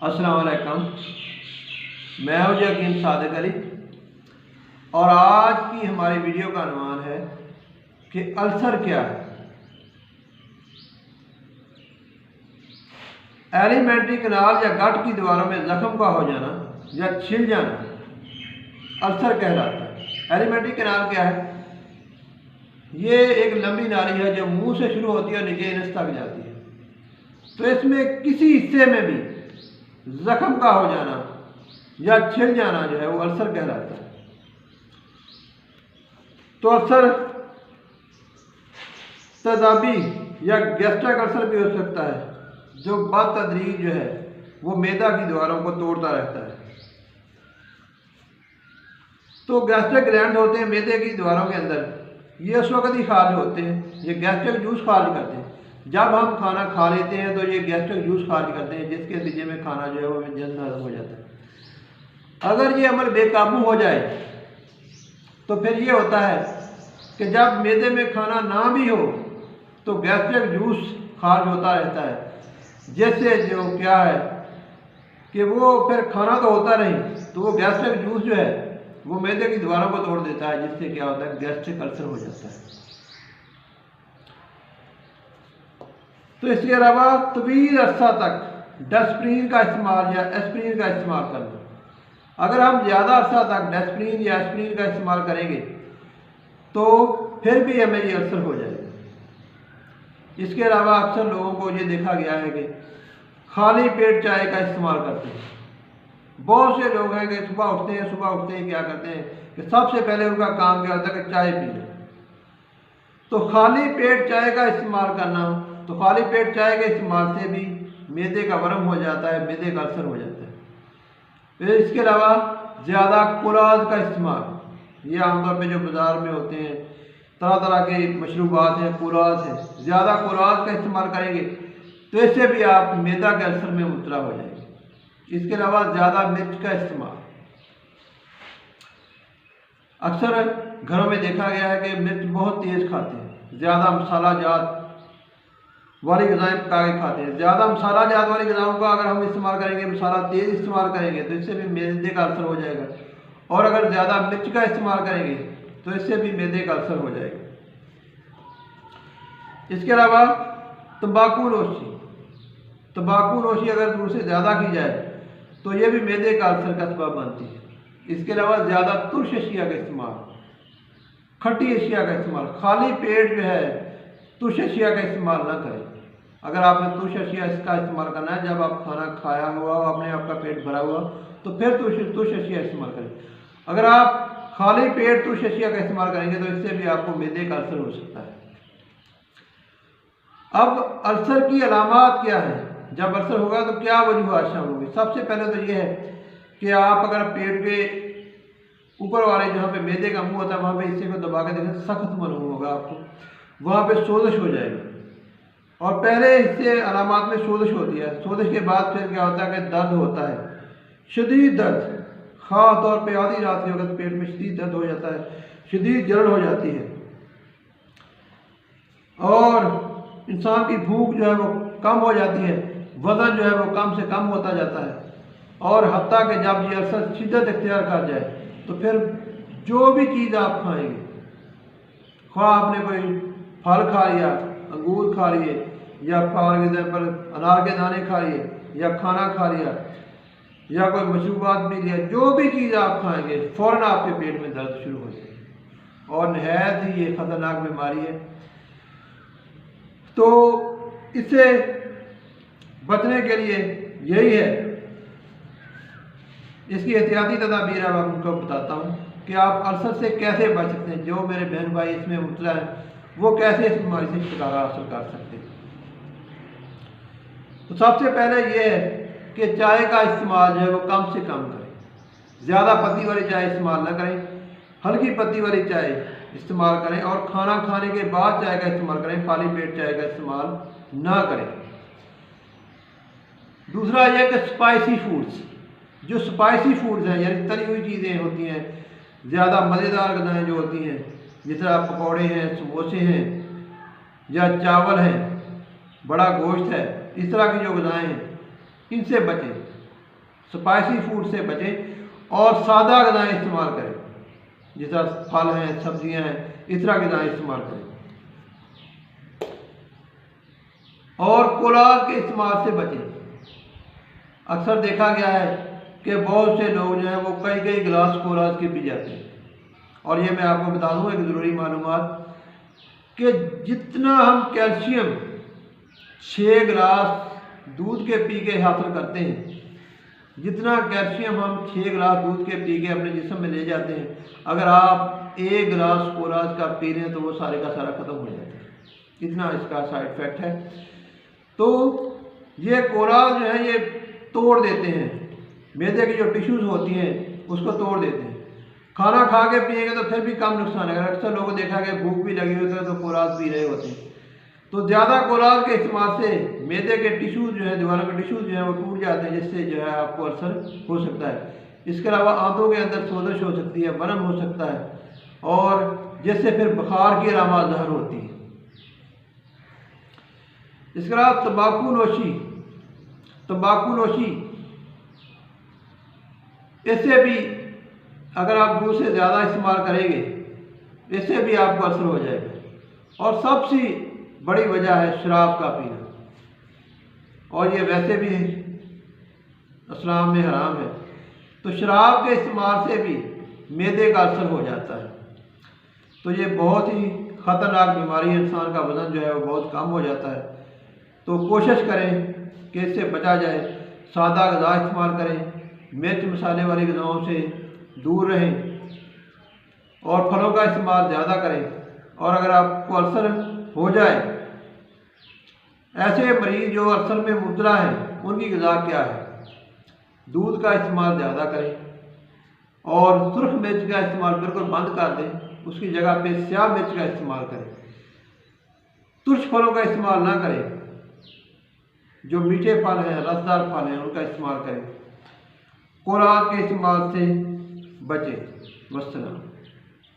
अस्सलाम वालेकुम। मैं हूं यकीन सादिक अली और आज की हमारी वीडियो का अनुमान है कि अल्सर क्या है। एलिमेंट्री कनाल या गट की दीवारों में जख्म का हो जाना या छिल जाना अल्सर कहलाता है। एलिमेंट्री कनाल क्या है? ये एक लंबी नाली है जो मुंह से शुरू होती है और नीचे इनस तक जाती है। तो इसमें किसी हिस्से में भी जख्म का हो जाना या छिल जाना जो है वो अल्सर कहलाता है। तो अल्सर तेजाबी या गैस्ट्रिक अल्सर भी हो सकता है जो बतदरीज जो है वो मैदा की दीवारों को तोड़ता रहता है। तो गैस्ट्रिक ग्लैंड होते हैं मैदे की दीवारों के अंदर, ये उस वक्त ही खारिज होते हैं, ये गैस्ट्रिक जूस खारिज करते हैं। जब हम खाना खा लेते हैं तो ये गैस्ट्रिक जूस खारिज करते हैं जिसके नतीजे में खाना जो है वो जल्द हजम हो जाता है। अगर ये अमल बेकाबू हो जाए तो फिर ये होता है कि जब मैदे में खाना ना भी हो तो गैस्ट्रिक जूस खारिज होता रहता है, जैसे जो क्या है कि वो फिर खाना तो होता नहीं तो वो गैस्ट्रिक जूस जो है वो मैदे की दीवारों को तोड़ देता है, जिससे क्या होता है गैस्ट्रिक अल्सर हो जाता है। तो इसके अलावा तवील अरसा तक डेस्प्रीन का इस्तेमाल या एस्प्रीन का इस्तेमाल करना, अगर हम ज़्यादा अरसा तक डेस्प्रीन या एस्प्रीन का इस्तेमाल करेंगे तो फिर भी हमें ये अल्सर हो जाएगा। इसके अलावा अक्सर लोगों को ये देखा गया है कि खाली पेट चाय का इस्तेमाल करते हैं। बहुत से लोग हैं कि सुबह उठते हैं क्या करते हैं कि सबसे पहले उनका काम क्या होता है कि चाय पी लें। तो खाली पेट चाय का इस्तेमाल करना, तो खाली पेट चाय के इस्तेमाल से भी मैदे का वरम हो जाता है, मैदे का अल्सर हो जाता है। फिर इसके अलावा ज़्यादा कुराज का इस्तेमाल, ये आमतौर पे जो बाज़ार में होते हैं तरह तरह के मशरूबात हैं, कुराज है, ज़्यादा कुराज का इस्तेमाल करेंगे तो इससे भी आप मैदा के अल्सर में मुब्तला हो जाएंगे। इसके अलावा ज़्यादा मिर्च का इस्तेमाल, अक्सर घरों में देखा गया है कि मिर्च बहुत तेज़ खाते हैं, ज़्यादा मसाला जात वाली ग़िज़ाएँ पका के खाते हैं। ज़्यादा मसाला जात वाली ग़िज़ाओं का अगर हम इस्तेमाल करेंगे, मसाला तेज़ इस्तेमाल करेंगे तो इससे भी मैदे का अल्सर हो जाएगा, और अगर ज़्यादा मिर्च का इस्तेमाल करेंगे तो इससे भी मैदे का अल्सर हो जाएगा। इसके अलावा तंबाकू नोशी अगर दूर से ज़्यादा की जाए तो ये भी मैदे का अल्सर का सबब बनती है। इसके अलावा ज़्यादा तुर्श अशिया का इस्तेमाल, खट्टी अशिया का इस्तेमाल, खाली पेट जो है तुर्श अशिया का इस्तेमाल ना करें। अगर आपने तुर्श अशिया इसका इस्तेमाल करना है जब आप खाना खाया हुआ हो, अपने आपका पेट भरा हुआ, तो फिर तुर्श अशिया इस्तेमाल करें। अगर आप खाली पेट तुर्श अशिया का इस्तेमाल करेंगे तो इससे भी आपको मैदे का अल्सर हो सकता है। अब अल्सर की अलामात क्या है? जब अल्सर होगा तो क्या वजूहात शामिल होगी? सबसे पहले तो ये है कि आप अगर पेट के ऊपर वाले जहाँ पे मैदे का मुंह होता है वहाँ पे हिस्से को दबा के देखें, सख्त मालूम होगा आपको, वहाँ पे सोजिश हो जाएगी। और पहले हिस्से अलामात में सोजिश होती है, सोजिश के बाद फिर क्या होता है कि दर्द होता है, शदीद दर्द, ख़ास तौर पे आधी रात के वक्त पेट में शदीद दर्द हो जाता है, शदीद जलन हो जाती है, और इंसान की भूख जो है वो कम हो जाती है, वज़न जो है वो कम से कम होता जाता है, और हत्ता कि जब ये अल्सर शिद्दत इख्तियार कर जाए तो फिर जो भी चीज़ आप खाएंगे, ख्वाह आपने कोई फल खा लिया, अंगूर खा लिए, या पर अनार के दाने खा लिए, या खाना खा लिया, या कोई मशरूबात भी लिया, जो भी चीज़ आप खाएंगे फ़ौरन आपके पेट में दर्द शुरू हो जाएगी, और नहायत ही ये ख़तरनाक बीमारी है। तो इससे बचने के लिए यही है, इसकी एहतियाती तदाबीर अब आपको बताता हूँ कि आप अल्सर से कैसे बच सकते हैं। जो मेरे बहन भाई इसमें मुब्तला है वो कैसे इस बीमारी से छुटकारा हासिल कर सकते हैं। तो सबसे पहले ये है कि चाय का इस्तेमाल जो है वो कम से कम करें, ज़्यादा पत्ती वाली चाय इस्तेमाल ना करें, हल्की पत्ती वाली चाय इस्तेमाल करें, और खाना खाने के बाद चाय का इस्तेमाल करें, खाली पेट चाय का इस्तेमाल ना करें। दूसरा यह कि स्पाइसी फूड्स, जो स्पाइसी फूड्स हैं यानी तली हुई चीज़ें होती हैं, ज़्यादा मज़ेदार ग़िज़ाएँ जो होती हैं, जिस तरह पकौड़े हैं, समोसे हैं, या चावल हैं, बड़ा गोश्त है, इस तरह की जो ग़िज़ाएँ हैं इनसे बचें। स्पाइसी फूड से बचें और सादा ग़िज़ाएँ इस्तेमाल करें, जिस तरह फल हैं, सब्जियां हैं, इस तरह ग़िज़ाएँ इस्तेमाल करें। और कोलाज के इस्तेमाल से बचें। अक्सर देखा गया है कि बहुत से लोग जो हैं वो कई कई गिलास कोलाज के पी जाते हैं। और ये मैं आपको बता दूँ एक ज़रूरी मालूमात कि जितना हम कैल्शियम 6 गिलास दूध के पी के हासिल करते हैं, जितना कैल्शियम हम 6 गिलास दूध के पी के अपने जिस्म में ले जाते हैं, अगर आप 1 गिलास कोलाज का पी रहे हैं तो वो सारे का सारा ख़त्म हो जाता है। इतना इसका साइड इफ़ेक्ट है। तो ये कोलाज जो है ये तोड़ देते हैं, मैदे की जो टिश्यूज़ होती हैं उसको तोड़ देते हैं। खाना खा के पिएंगे तो फिर भी कम नुकसान है। अक्सर लोगों को देखा कि भूख भी लगी होती है तो कोलाज पी रहे होते हैं। तो ज़्यादा कोलाज के इस्तेमाल से मैदे के टिश्यूज़ जो है, दीवारों के टिश्यूज़ जो है वो टूट जाते हैं, जिससे जो है आपको अल्सर हो सकता है। इसके अलावा आंतों के अंदर सोजश हो सकती है, बर्न हो सकता है और जिससे फिर बुखार की अलामत ज़ाहिर होती है। इसके अलावा तंबाकू नोशी इससे भी अगर आप दूध से ज़्यादा इस्तेमाल करेंगे, इससे भी आपको असर हो जाएगा। और सबसे बड़ी वजह है शराब का पीना, और ये वैसे भी इस्लाम में हराम है। तो शराब के इस्तेमाल से भी मैदे का असर हो जाता है। तो ये बहुत ही ख़तरनाक बीमारी है, इंसान का वज़न जो है वो बहुत कम हो जाता है। तो कोशिश करें कि इससे बचा जाए, सादा ग़िज़ा इस्तेमाल करें, मिर्च मसाले वाली ग़िज़ाओं से दूर रहें और फलों का इस्तेमाल ज़्यादा करें। और अगर आपको अल्सर हो जाए, ऐसे मरीज़ जो अल्सर में मुब्तला हैं उनकी ग़िज़ा क्या है? दूध का इस्तेमाल ज़्यादा करें और सुर्ख मिर्च का इस्तेमाल बिल्कुल बंद कर दें, उसकी जगह पे स्याह मिर्च का इस्तेमाल करें। तुर्श फलों का इस्तेमाल ना करें, जो मीठे फल हैं, रसदार फल हैं, उनका इस्तेमाल करें। कोलाज के इस्तेमाल से बचें। वस्सलाम।